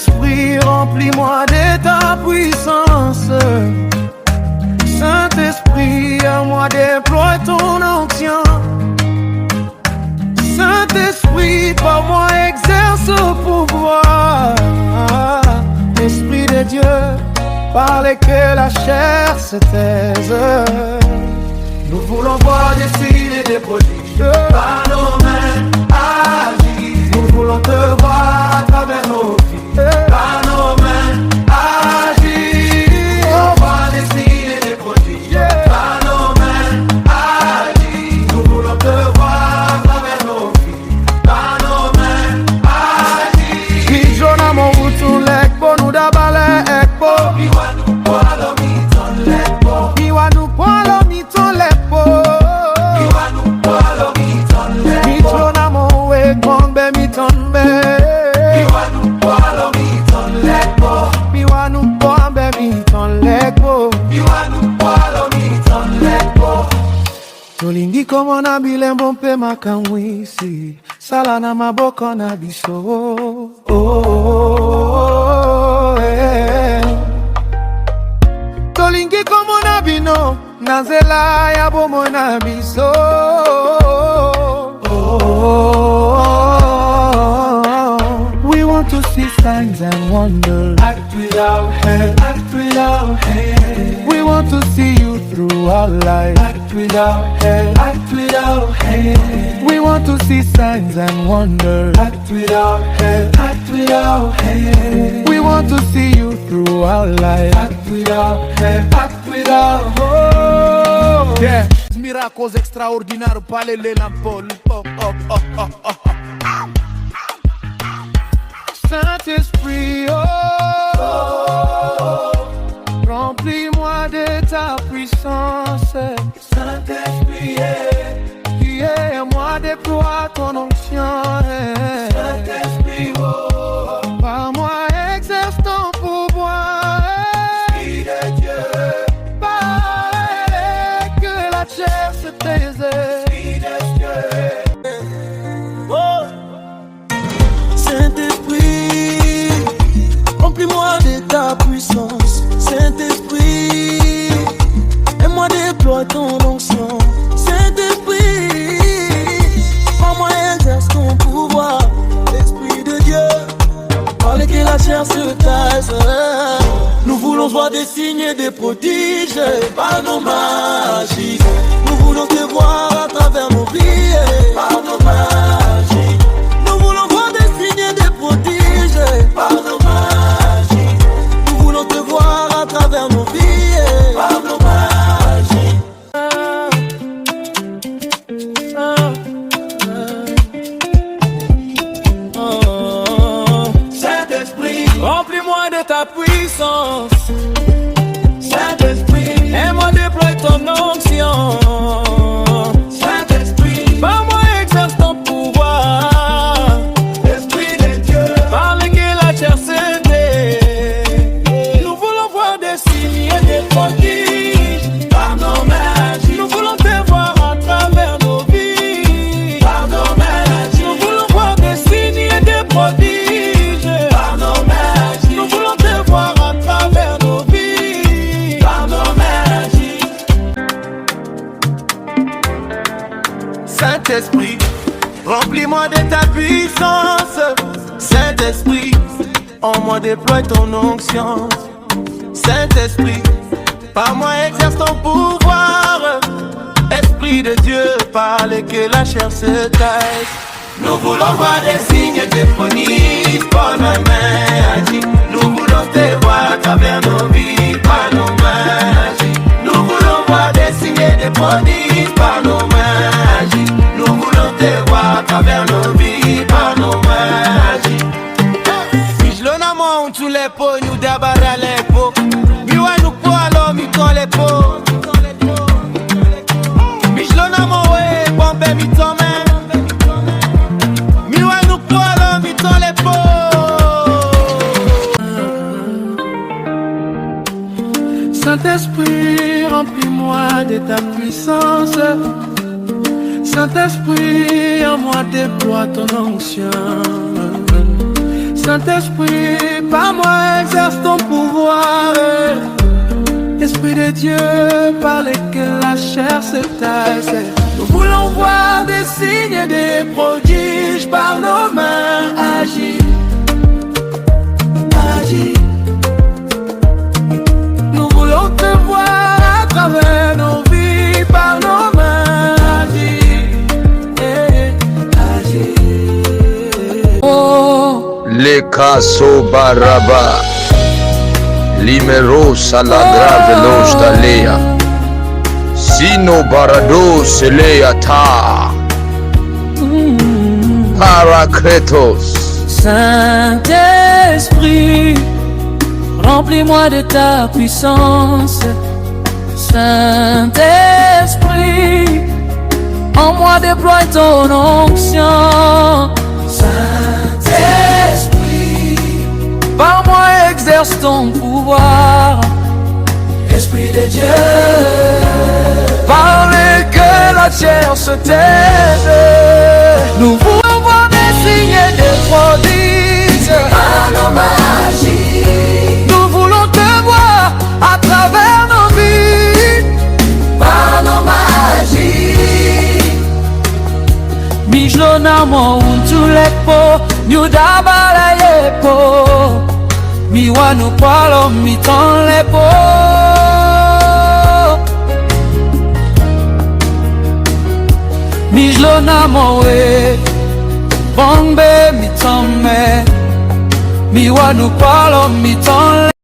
Saint-Esprit, remplis-moi de ta puissance. Saint-Esprit, à moi déploie ton onction. Saint-Esprit, par moi exerce au pouvoir. Esprit de Dieu, parle que la chair se taise. Nous voulons voir des signes et des prodiges par nos mains agir. Nous voulons te voir à travers nos vies par nos mains agir. On voit des signes et des prodiges par nos mains agir. Nous voulons te voir à travers nos vies par nos mains agir. Kijona mo utu lekbo nu dabale ekbo. Biwa nu kwalo miton lekbo. Biwa nu kwalo miton lekbo. Biwa nu kwalo miton lekbo. Mijona mo we kongbe miton be. Biwa nu kwalo miton lekbo. Biwa nu kwambe miton lekbo. Biwa nu kwalo miton lekbo. Tolingi komo na bilembo mpe makamwisi. Sala na maboko na biso. Tolingi komo na bino. Nazela ya bomo na biso. We want to see signs and wonders. Act without hand, act without hand. We want to see you through our life. Act without hand, act without hand. We want to see signs and wonders. Act without hand, act without hand. We want to see you through our life. Act without hand, act without hand. Yeah. Miracles extraordinaires, parlez les lampoles. Saint-Esprit, remplis-moi de ta puissance. Saint-Esprit, moi déploie ton onction. Saint-Esprit, par moi exerce ton pouvoir. Esprit de Dieu, parle que la chair se taise. Esprit de Dieu. Saint-Esprit, remplis-moi de ta puissance. Saint-Esprit, et moi déploie ton onction. Saint-Esprit, par moi exerce ton pouvoir. Esprit de Dieu, parle que la chair se taise. Nous voulons voir des signes et des prodiges par nos magies. Nous voulons te voir à travers nos vies par nos magies. Nous voulons voir des signes et des prodiges par nos magies. Nous voulons te voir à travers nos vies par nos magies. Saint-Esprit, remplis-moi de ta puissance. Saint-Esprit, aide-moi déploie ton onction. Saint-Esprit, par moi exerce ton pouvoir. Esprit de Dieu, parle que la chair se taise. Nous voulons voir des signes et des prodiges par nos magies. Nous voulons te voir à travers nos vies par nos magies. Nous voulons voir des signes et des prodiges par nos magies. Nous voulons te voir à travers nos vies par nos magies. Saint-Esprit, remplis-moi de ta puissance. Saint-Esprit, en moi déploie ton onction. Saint-Esprit, par moi exerce ton pouvoir. Esprit de Dieu, parle que la chair se taise. Nous voulons voir des signes et des prodiges par nos mains agies. Nous voulons te voir à travers nos vies par nos mains agies. Nous voulons voir des signes et des prodiges par nos mains agies. Nous voulons te voir à travers nos vies par nos mains agies. Mijlona mo untu lepo ñu dabara lepo. Miwa nu kwalo mi ton lepo. Mijlona mo we bombe mi ton men. Miwa nu kwalo mi ton lepo. Saint-Esprit, remplis-moi de ta puissance. Saint-Esprit, en moi déploie ton onction. Saint-Esprit, par moi exerce ton pouvoir. Esprit de Dieu, par lesquels la chair se tasse. Nous voulons voir des signes et des prodiges par nos mains agir. Agir. Nous voulons te voir à travers nos vies par nos mains agir. Agir. Oh. Le caso baraba. Limerosa la grave los dalea. Sino barado selea ta. Paracletos. Saint-Esprit, remplis-moi de ta puissance. Saint-Esprit, en moi déploie ton onction. Saint-Esprit, par moi exerce ton pouvoir. Esprit de Dieu, par lequel la chair se taise. Nous voulons voir des signes et des prodiges par nos magies. Nous voulons te voir à travers nos vies par nos magies. Mijlona mo untulepo, nyudabala yepo. Miwanu palo miton lepo. Mijlona moe, bombe mitome. Miwanu palo miton